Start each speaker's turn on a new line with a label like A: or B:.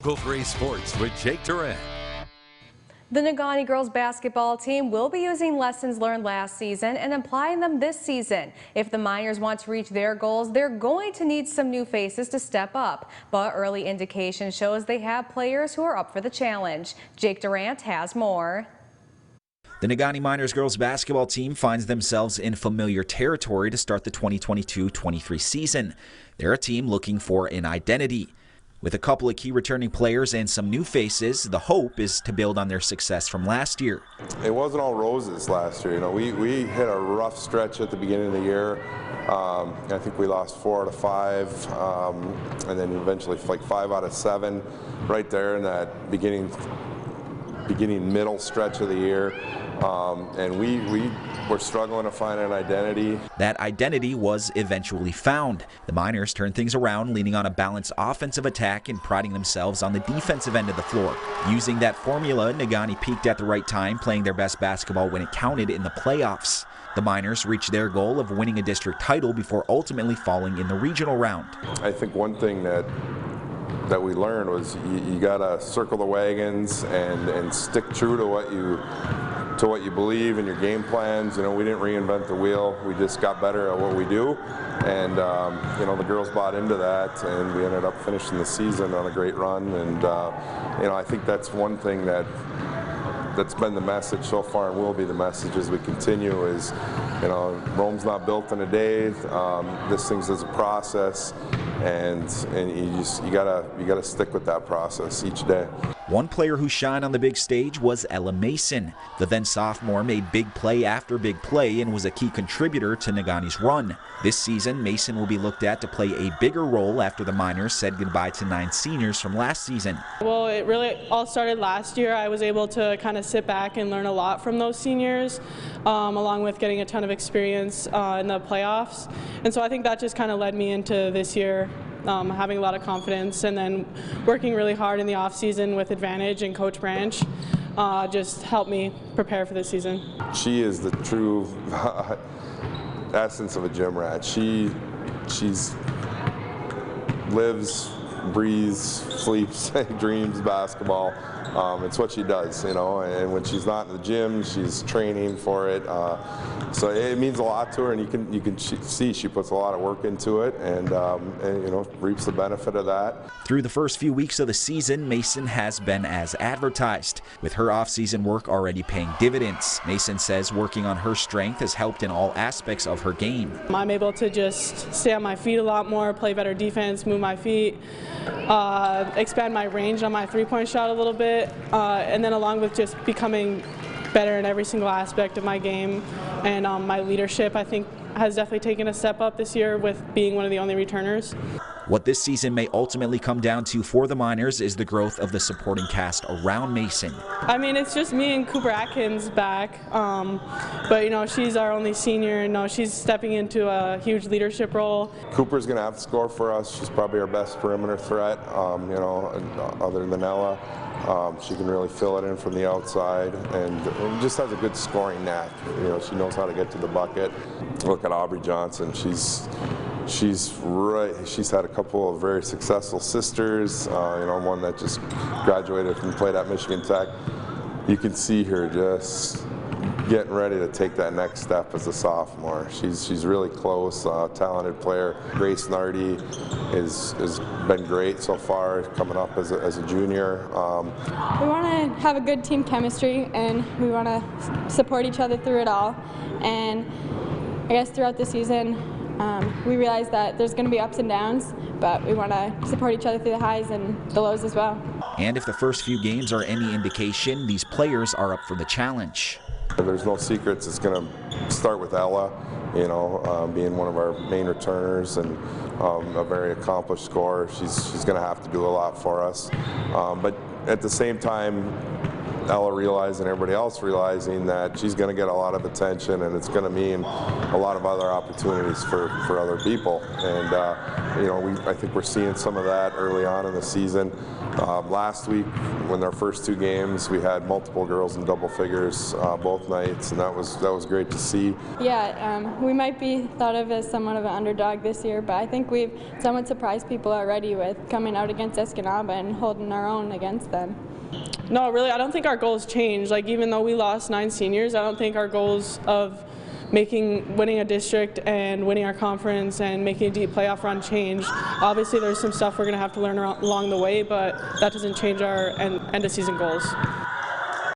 A: Local 3 Sports with Jake Durant.
B: The Negaunee girls basketball team will be using lessons learned last season and applying them this season. If the Miners want to reach their goals, they're going to need some new faces to step up. But early indication shows they have players who are up for the challenge. Jake Durant has more.
C: The Negaunee Miners girls basketball team finds themselves in familiar territory to start the 2022-23 season. They're a team looking for an identity. With a couple of key returning players and some new faces, the hope is to build on their success from last year.
D: It wasn't all roses last year. You know, we hit a rough stretch at the beginning of the year. I think we lost 4 out of 5, and then eventually like 5 out of 7, right there in that beginning middle stretch of the year. And we were struggling to find an identity. That identity was eventually found. The Miners turned things around, leaning on a balanced offensive attack and priding themselves on the defensive end of the floor. Using that formula, Negaunee peaked at the right time, playing their best basketball when it counted in the playoffs. The Miners reached their goal of winning a district title before ultimately falling in the regional round. I think one thing that we learned was you got to circle the wagons and stick true to what you believe in your game plans. You know, we didn't reinvent the wheel. We just got better at what we do, and you know, the girls bought into that, and we ended up finishing the season on a great run. And you know, I think that's one thing that's been the message so far, and will be the message as we continue. Is, you know, Rome's not built in a day. This thing's is a process, and you gotta stick with that process each day. One player who shined on the big stage was Ella Mason. The then sophomore made big play after big play and was a key contributor to Negaunee's run. This season, Mason will be looked at to play a bigger role after the Miners said goodbye to 9 seniors from last season.
E: Well, it really all started last year. I was able to kind of sit back and learn a lot from those seniors, along with getting a ton of experience in the playoffs. And so I think that just kind of led me into this year. Having a lot of confidence, and then working really hard in the off season with Advantage and Coach Branch just helped me prepare for this season. She is the true essence of a gym rat. She's lives, breathes, sleeps, dreams basketball. It's what she does, you know, and when she's not in the gym, she's training for it. So it means a lot to her, and you can see she puts a lot of work into it, and you know, reaps the benefit of that. Through the first few weeks of the season, Mason has been as advertised, with her off-season work already paying dividends. Mason says working on her strength has helped in all aspects of her game. I'm able to just stay on my feet a lot more, play better defense, move my feet, expand my range on my three-point shot a little bit, and then along with just becoming better in every single aspect of my game, and my leadership, I think, has definitely taken a step up this year with being one of the only returners. What this season may ultimately come down to for the Miners is the growth of the supporting cast around Mason. I mean, it's just me and Cooper Atkins back, but you know, she's our only senior, and she's stepping into a huge leadership role. Cooper's going to have to score for us. She's probably our best perimeter threat, you know, other than Ella. She can really fill it in from the outside, and just has a good scoring knack. You know, she knows how to get to the bucket. Look at Aubrey Johnson. She's had a couple of very successful sisters. You know, one that just graduated and played at Michigan Tech. You can see her just getting ready to take that next step as a sophomore. She's really close, talented player. Grace Nardi has been great so far, coming up as a junior.
F: We want to have a good team chemistry, and we want to support each other through it all. And I guess throughout the season, we realize that there's going to be ups and downs, but we want to support each other through the highs and the lows as well. And if the first few games are any indication, these players are up for the challenge. There's no secrets. It's going to start with Ella, you know, being one of our main returners and a very accomplished scorer. She's going to have to do a lot for us. But at the same time,
E: Ella realizing, everybody else realizing that she's going to get a lot of attention, and it's going to mean a lot of other opportunities for other people. And I think we're seeing some of that early on in the season. Last week, when our first 2 games, we had multiple girls in double figures both nights, and that was great to see.
F: Yeah, we might be thought of as somewhat of an underdog this year, but I think we've somewhat surprised people already with coming out against Escanaba and holding our own against them.
G: No, really, I don't think our goals changed. Like, even though we lost 9 seniors, I don't think our goals of winning a district and winning our conference and making a deep playoff run changed. Obviously, there's some stuff we're going to have to learn along the way, but that doesn't change our end of season goals.